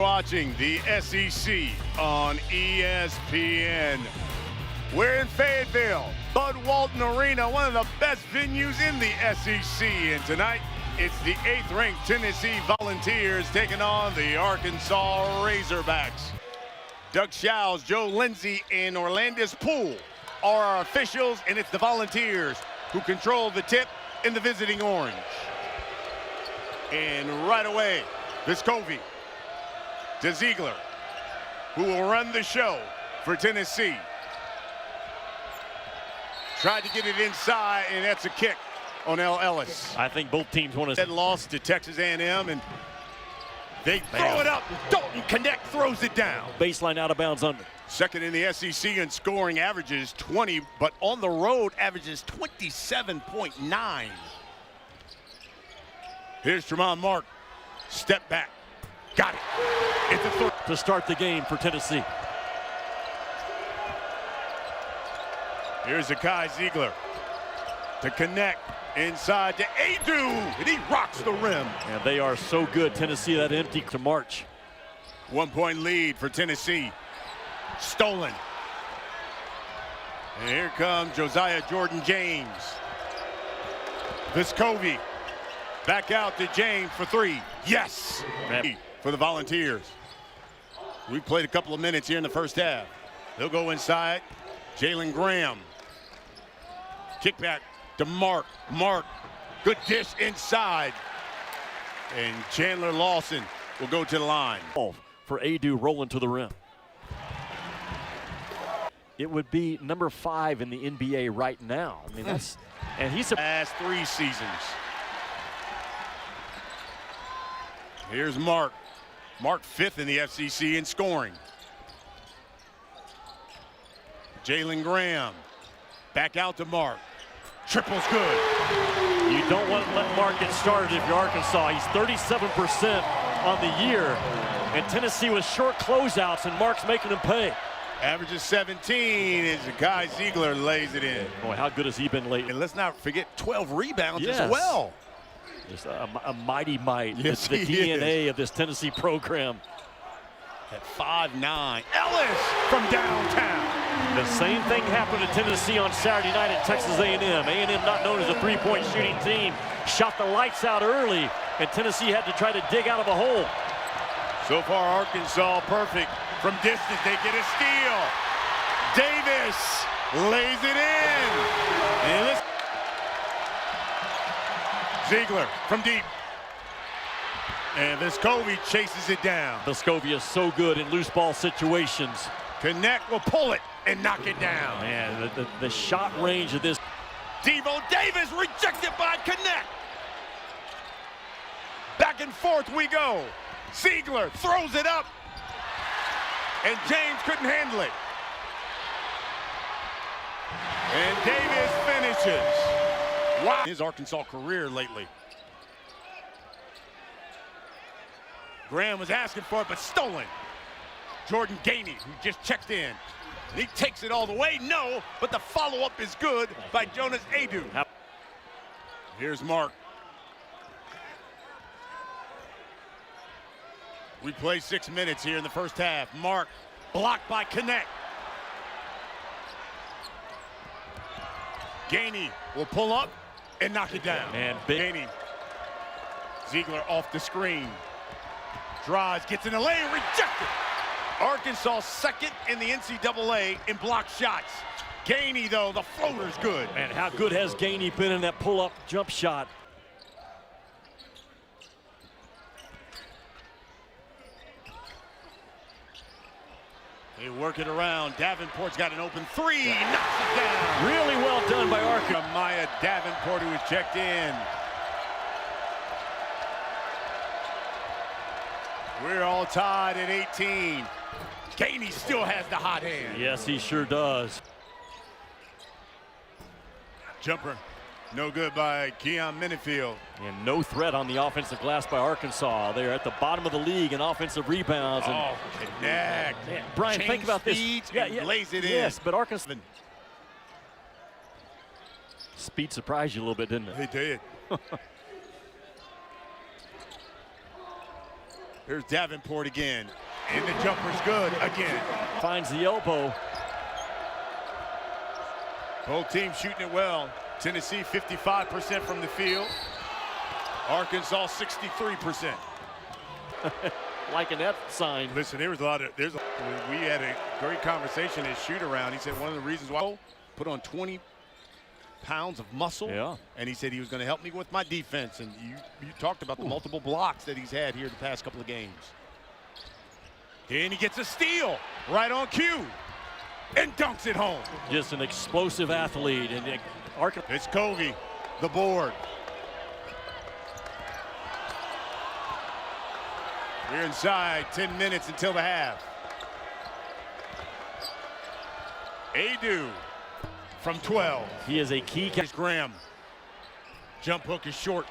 Watching the SEC on ESPN. We're in Fayetteville, Bud Walton Arena, one of the best venues in the SEC. And tonight, it's the 8th-ranked Tennessee Volunteers taking on the Arkansas Razorbacks. Doug Shows, Joe Lindsey, and Orlandis Poole are our officials, and it's the Volunteers who control the tip in the visiting orange. And right away, Vescovi to Ziegler, who will run the show for Tennessee. Tried to get it inside, and that's a kick on El Ellis. I think both teams want to. That loss to Texas A&M, and they throw it up. Dalton Knecht throws it down. Baseline out of bounds under. Second in the SEC in scoring, averages 20, but on the road averages 27.9. Here's Tramon Mark. Step back. Got it. It's a third. To start the game for Tennessee. Here's Zakai Ziegler to Knecht. Inside to Adu, and he rocks the rim. And they are so good. Tennessee, that empty to March. 1-point lead for Tennessee. Stolen. And here comes Josiah Jordan-James. Vescovi. Back out to James for three. Yes! Man. For the Volunteers. We played a couple of minutes here in the first half. They'll go inside. Jalen Graham. Kick back to Mark. Mark. Good dish inside. And Chandler Lawson will go to the line. For Adu rolling to the rim. It would be number 5 in the NBA right now. I mean, that's, and he's last 3 seasons. Here's Mark. Mark 5th in the FCC in scoring. Jalen Graham. Back out to Mark. Triple's good. You don't want to let Mark get started if you're Arkansas. He's 37% on the year. And Tennessee with short closeouts, and Mark's making them pay. Averages 17 as Zakai Ziegler lays it in. Boy, how good has he been lately? And let's not forget 12 rebounds Yes. as well. Just a mighty might. Yes, the he DNA is. of this Tennessee program. At 5'9", Ellis from downtown. The same thing happened to Tennessee on Saturday night at Texas A&M. A&M, not known as a three-point shooting team, shot the lights out early, and Tennessee had to try to dig out of a hole. So far, Arkansas perfect. From distance, they get a steal. Davis lays it in. And listen. Ziegler from deep. And Vescovi chases it down. Vescovi is so good in loose ball situations. Knecht will pull it and knock it down. Man, the shot range of this. Devo Davis rejected by Knecht. Back and forth we go. Ziegler throws it up. And James couldn't handle it. And Davis finishes. Wow. His Arkansas career lately. Graham was asking for it, but stolen. Jordan Gainey, who just checked in. And he takes it all the way. No, but the follow-up is good by Jonas Adu. Here's Mark. We play 6 minutes here in the first half. Mark blocked by Knecht. Gainey will pull up and knock it down. And Gainey. Ziegler off the screen. Drives, gets in the lane, rejected. Arkansas second in the NCAA in block shots. Gainey, though, the floater's good. And how good has Gainey been in that pull-up jump shot? They work it around. Davenport's got an open three. Knocks it down. Really well done by Arkansas. Maya Davenport, who was checked in. We're all tied at 18. Gainey still has the hot hand. Yes, he sure does. Jumper. No good by Keon Minifield. And no threat on the offensive glass by Arkansas. They're at the bottom of the league in offensive rebounds. And Knecht. man, Brian, think about this. Lays it in. Yes, but Arkansas. Speed surprised you a little bit, didn't it? He did. Here's Davenport again. And the jumper's good again. Finds the elbow. Both teams shooting it well. Tennessee 55% from the field. Arkansas 63%. Like an F sign. Listen, we had a great conversation at shoot around. He said one of the reasons why I put on 20 pounds of muscle. Yeah. And he said he was going to help me with my defense. And you talked about the multiple blocks that he's had here the past couple of games. Then he gets a steal right on cue and dunks it home. Just an explosive athlete. And Arkansas. It's Covey, the board. We're inside 10 minutes until the half. Adu from 12. He is a key. Here's Graham. Jump hook is short.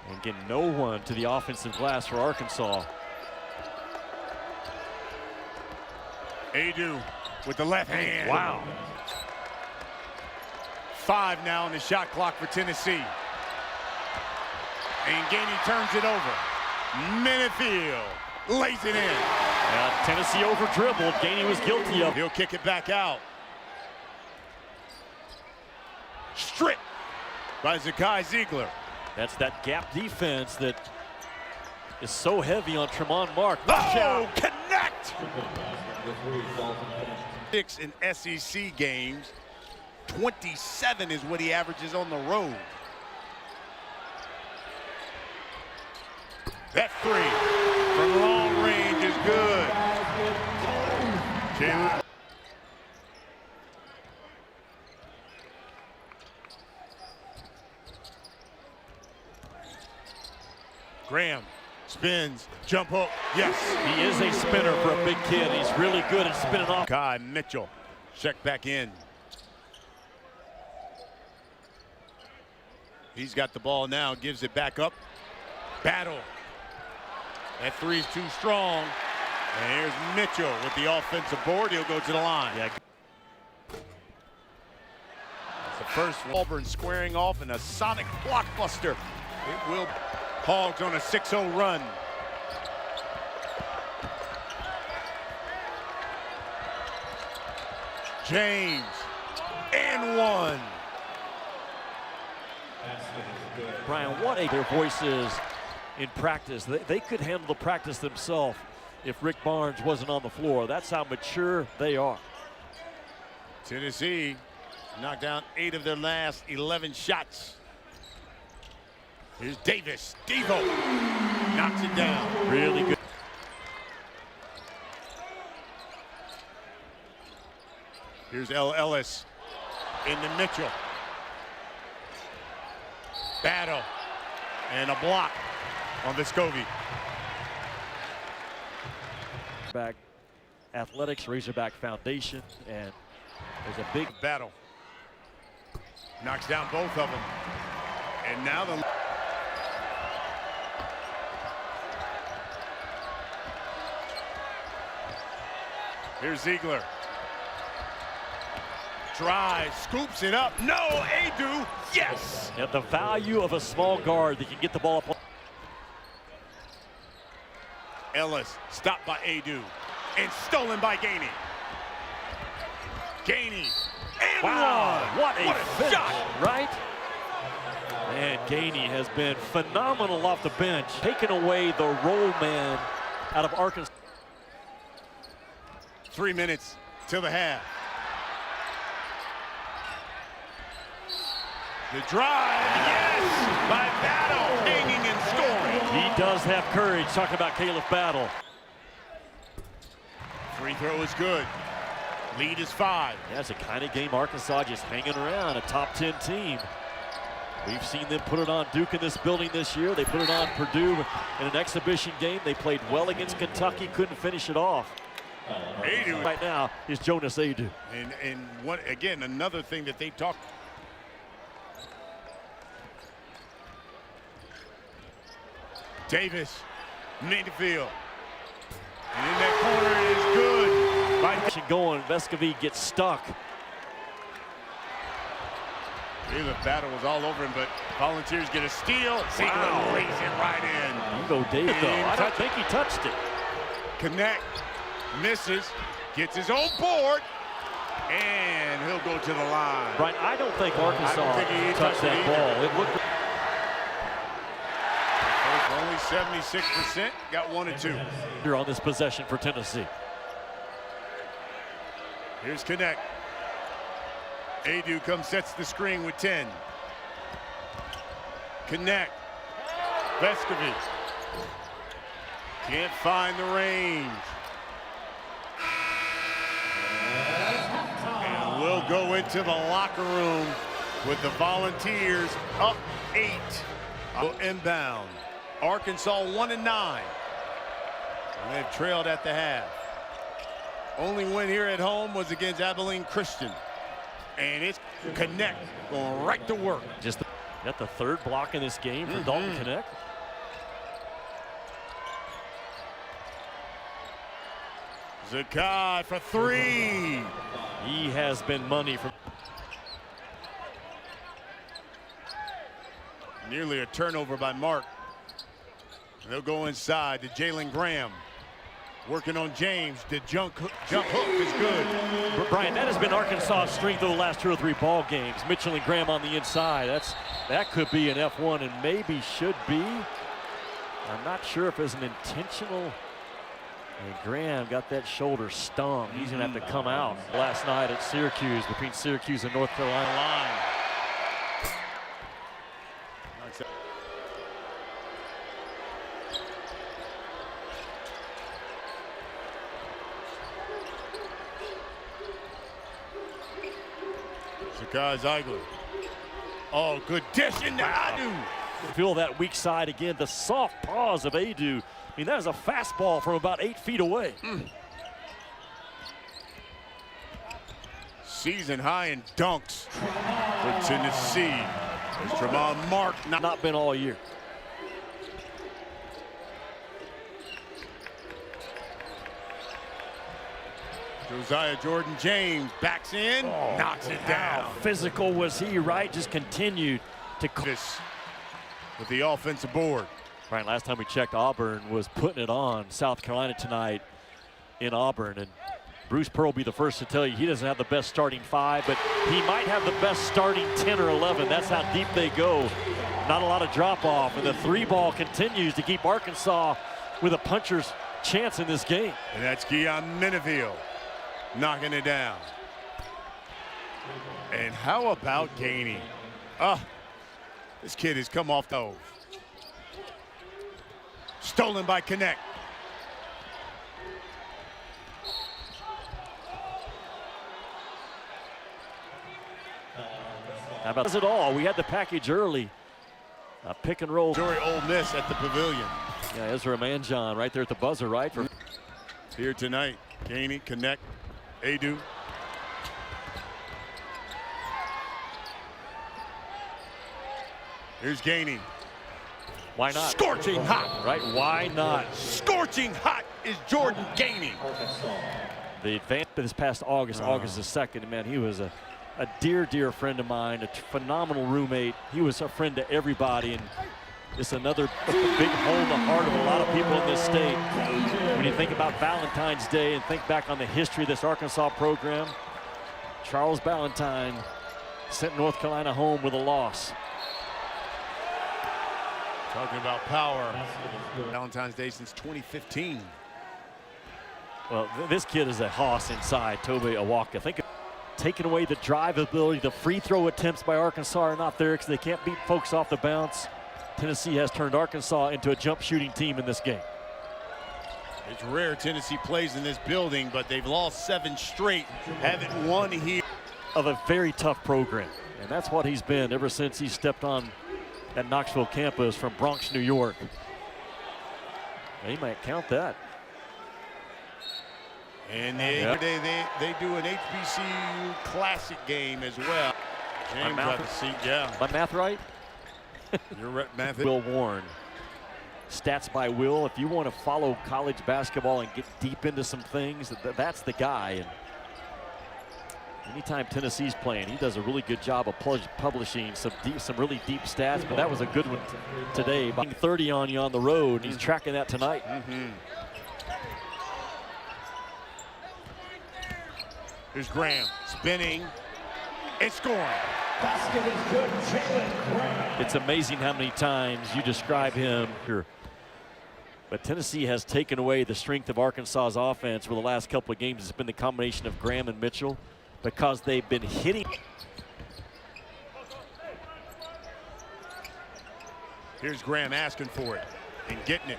And get no one to the offensive glass for Arkansas. Adu with the left hand. Wow. 5 now on the shot clock for Tennessee. And Gainey turns it over. Minifield lays it in. Tennessee over dribbled. Gainey was guilty of. He'll kick it back out. Stripped by Zakai Ziegler. That's that gap defense that is so heavy on Tremont Mark. Watch out. Connect! 6 in SEC games. 27 is what he averages on the road. That 3 from long range is good. Jalen. Graham spins, jump hook, yes. He is a spinner for a big kid. He's really good at spinning off. Kai Mitchell, check back in. He's got the ball now, gives it back up. Battle. That 3 is too strong. And here's Mitchell with the offensive board. He'll go to the line. Yeah. The first Auburn squaring off in a sonic blockbuster. It will. Hogs on a 6-0 run. James and 1. Brian, what their voices in practice. They could handle the practice themselves if Rick Barnes wasn't on the floor. That's how mature they are. Tennessee knocked down 8 of their last 11 shots. Here's Davis. Devo knocks it down. Really good. Here's L. Ellis into Mitchell. Battle and a block on Vescovi. Back athletics, Razorback Foundation, and there's a big battle. Knocks down both of them. And now the here's Ziegler. Drive, scoops it up. No, Adu, yes! Yeah, the value of a small guard that can get the ball up. Ellis stopped by Adu and stolen by Gainey. Gainey and wow, one. what a shot, right? And Gainey has been phenomenal off the bench, taking away the roll man out of Arkansas. 3 minutes till the half. The drive, yes, by Battle, hanging and scoring. He does have courage, talking about Caleb Battle. Free throw is good. Lead is 5. Yeah, it's a kind of game Arkansas just hanging around, a top 10 team. We've seen them put it on Duke in this building this year. They put it on Purdue in an exhibition game. They played well against Kentucky, couldn't finish it off. Adu right now is Jonas Adu. And what again, another thing that they talked. Davis, midfield. And in that corner is good. By Going, Vescovi gets stuck. The battle was all over him, but Volunteers get a steal. Ziegler lays it right in. You go David, though. I don't think he touched it. Connect, misses, gets his own board, and he'll go to the line. Brian, I don't think Arkansas touched that ball. It looked. Only 76%, got 1 and 2. Here on this possession for Tennessee. Here's Connect. Adu comes, sets the screen with 10. Connect. Vescovi. Can't find the range. And we'll go into the locker room with the Volunteers up 8. Inbound. Arkansas 1 and 9. And they've trailed at the half. Only win here at home was against Abilene Christian. And it's Connect going right to work. Just got the third block in this game for Dalton Connect. Zakai for 3. He has been money from. Nearly a turnover by Mark. They'll go inside to Jalen Graham. Working on James. The jump hook is good. Brian, that has been Arkansas' strength over the last 2 or 3 ball games. Mitchell and Graham on the inside. That could be an F1 and maybe should be. I'm not sure if it's an intentional. And Graham got that shoulder stung. He's going to have to come out. Last night at Syracuse, between Syracuse and North Carolina. Line. Zakai Ziegler. Oh, good dish into Adu. Feel that weak side again. The soft paws of Adu. I mean, that is a fastball from about 8 feet away. Season high in dunks for Tennessee. As Tremont Mark not been all year. Josiah Jordan James backs in, knocks it down. How physical was he, right? Just continued to this with the offensive board. Right, last time we checked, Auburn was putting it on South Carolina tonight in Auburn. And Bruce Pearl will be the first to tell you he doesn't have the best starting 5, but he might have the best starting 10 or 11. That's how deep they go. Not a lot of drop off, and the 3-ball continues to keep Arkansas with a puncher's chance in this game. And that's Keon Meneville knocking it down. And how about Gainey? This kid has come off those. Stolen by Connect. How about it all? We had the package early. Pick and roll. Missouri Ole Miss at the Pavilion. Yeah, Ezra Manjon right there at the buzzer, right? For here tonight. Gainey, Connect, Adu. Here's Gainey. Why not? Scorching hot. Right, why not? Scorching hot is Jordan Gainey. The advance this past August, August the 2nd, man, he was a dear, dear friend of mine, a phenomenal roommate. He was a friend to everybody, and it's another big hole in the heart of a lot of people in this state. When you think about Valentine's Day and think back on the history of this Arkansas program, Charles Ballantyne sent North Carolina home with a loss. Talking about power. Valentine's Day since 2015. Well, this kid is a hoss inside, Tobe Awaka. Think of taking away the drive ability. The free throw attempts by Arkansas are not there because they can't beat folks off the bounce. Tennessee has turned Arkansas into a jump shooting team in this game. It's rare Tennessee plays in this building, but they've lost 7 straight, haven't won here. Of a very tough program, and that's what he's been ever since he stepped on that Knoxville campus from Bronx, New York. He might count that. And they do an HBCU Classic game as well. James got the seat, yeah. My math right? You're right, math. Will Warren. Stats by Will. If you want to follow college basketball and get deep into some things, that's the guy. And Anytime Tennessee's playing, he does a really good job of publishing some really deep stats, but that was a good one today. 30 on you on the road, and he's tracking that tonight. Here's Graham spinning and scoring. Basket is good, Jalen Graham. It's amazing how many times you describe him here. But Tennessee has taken away the strength of Arkansas's offense for the last couple of games. It's been the combination of Graham and Mitchell because they've been hitting. Here's Graham asking for it and getting it.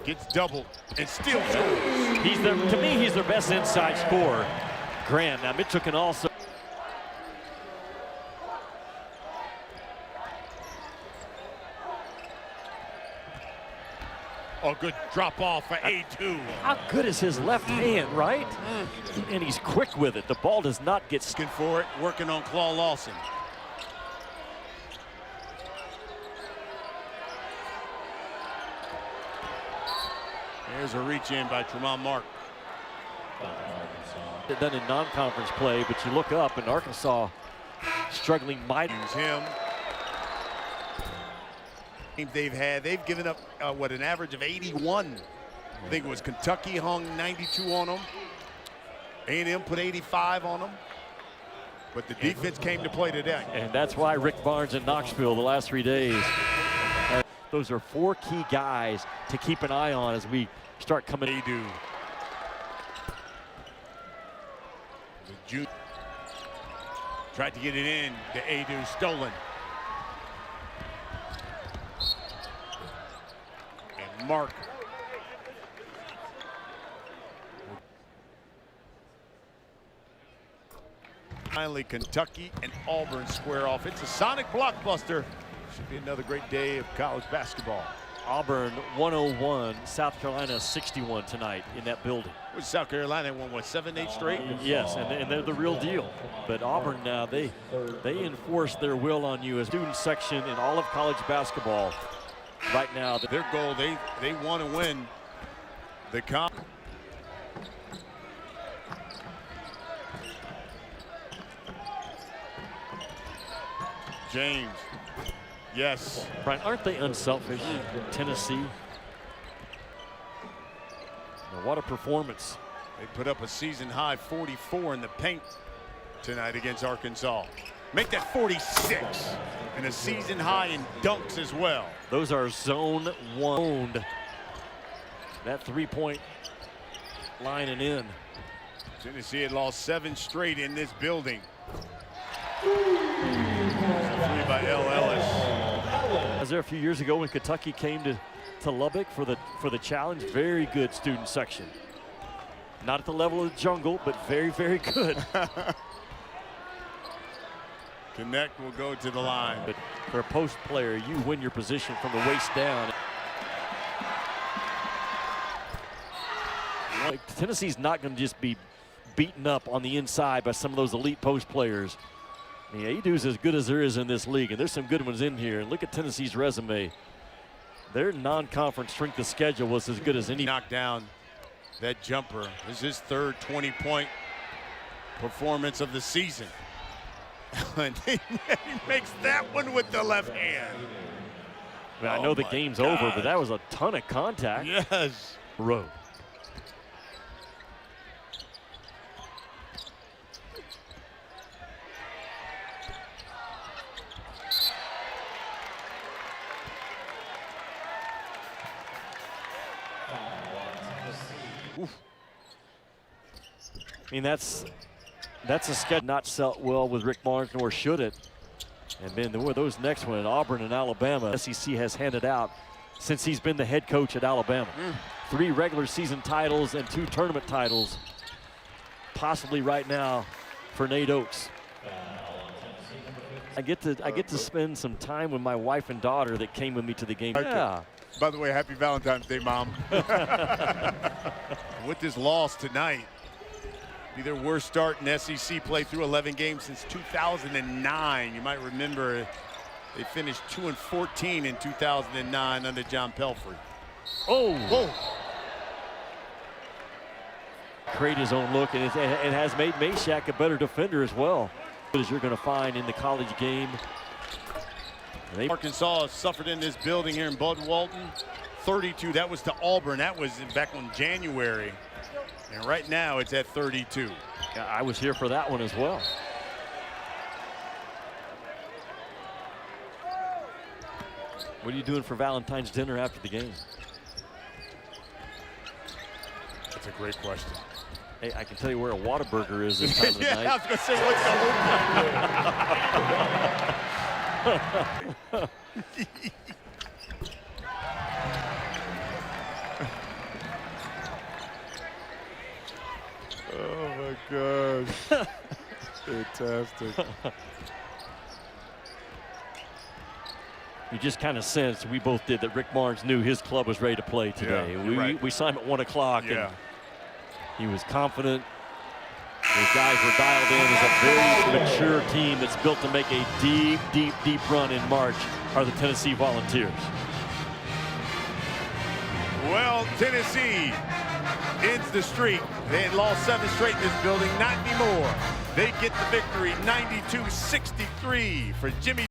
Gets doubled and still scores. To me, he's their best inside scorer, Graham. Now Mitchell can also. Oh, good drop off for A2. How good is his left hand, right? And he's quick with it. The ball does not get Looking for it, working on Claw Lawson. There's a reach in by Tremont Mark. done in non-conference play, but you look up and Arkansas struggling mighty. Use him. They've given up what, an average of 81. I think it was Kentucky hung 92 on them. A&M put 85 on them. But the defense came to play today. And that's why Rick Barnes in Knoxville the last 3 days. Those are 4 key guys to keep an eye on as we start coming. Adu. The June tried to get it in. The Adu stolen. And Mark. Finally, Kentucky and Auburn square off. It's a Sonic blockbuster. Should be another great day of college basketball. Auburn 101, South Carolina 61 tonight in that building. With South Carolina won what, 7-8 straight? Yes, and they're the real deal. But Auburn now, they enforce their will on you as student section in all of college basketball. Right now, Their goal, they want to win the comp. James. Yes. Brian, aren't they unselfish, Tennessee? Now, what a performance. They put up a season high 44 in the paint tonight against Arkansas. Make that 46 and a season high in dunks as well. Those are zone one. That 3-point line and in. Tennessee had lost 7 straight in this building. 3 by L. Ellis. I was there a few years ago when Kentucky came to Lubbock for the challenge. Very good student section. Not at the level of the Jungle, but very, very good. Connect will go to the line. But for a post player, you win your position from the waist down. Tennessee's not going to just be beaten up on the inside by some of those elite post players. Adu's as good as there is in this league, and there's some good ones in here. And look at Tennessee's resume. Their non-conference strength of schedule was as good as any. Knocked down that jumper. This is his third 20-point performance of the season. And he makes that one with the left hand. I know the game's over, but that was a ton of contact. Yes. Road. I mean, that's a schedule not set well with Rick Barnes, nor should it. And then there were those next one, Auburn and Alabama. SEC has handed out since he's been the head coach at Alabama. 3 regular season titles and 2 tournament titles, possibly right now for Nate Oates. I get to spend some time with my wife and daughter that came with me to the game. Yeah. By the way, happy Valentine's Day, Mom. With this loss tonight, be their worst start in SEC play through 11 games since 2009. You might remember they finished 2-14 in 2009 under John Pelphrey. Oh! Whoa! create his own look, and it has made Mashack a better defender as well, as you're going to find in the college game. Arkansas has suffered in this building here in Bud Walton. 32, that was to Auburn. That was back in January. And right now it's at 32. I was here for that one as well. What are you doing for Valentine's dinner after the game? That's a great question. Hey, I can tell you where a Whataburger is this time of the yeah, night. I was going to say, what's the look like? Oh my gosh. Fantastic. You just kind of sensed, we both did, that Rick Barnes knew his club was ready to play today. Yeah, we saw him at 1 o'clock, yeah. and he was confident. Those guys were dialed in. As a very mature team that's built to make a deep, deep, deep run in March are the Tennessee Volunteers. Well, Tennessee ends the streak. They had lost 7 straight in this building, not anymore. They get the victory, 92-63 for Jimmy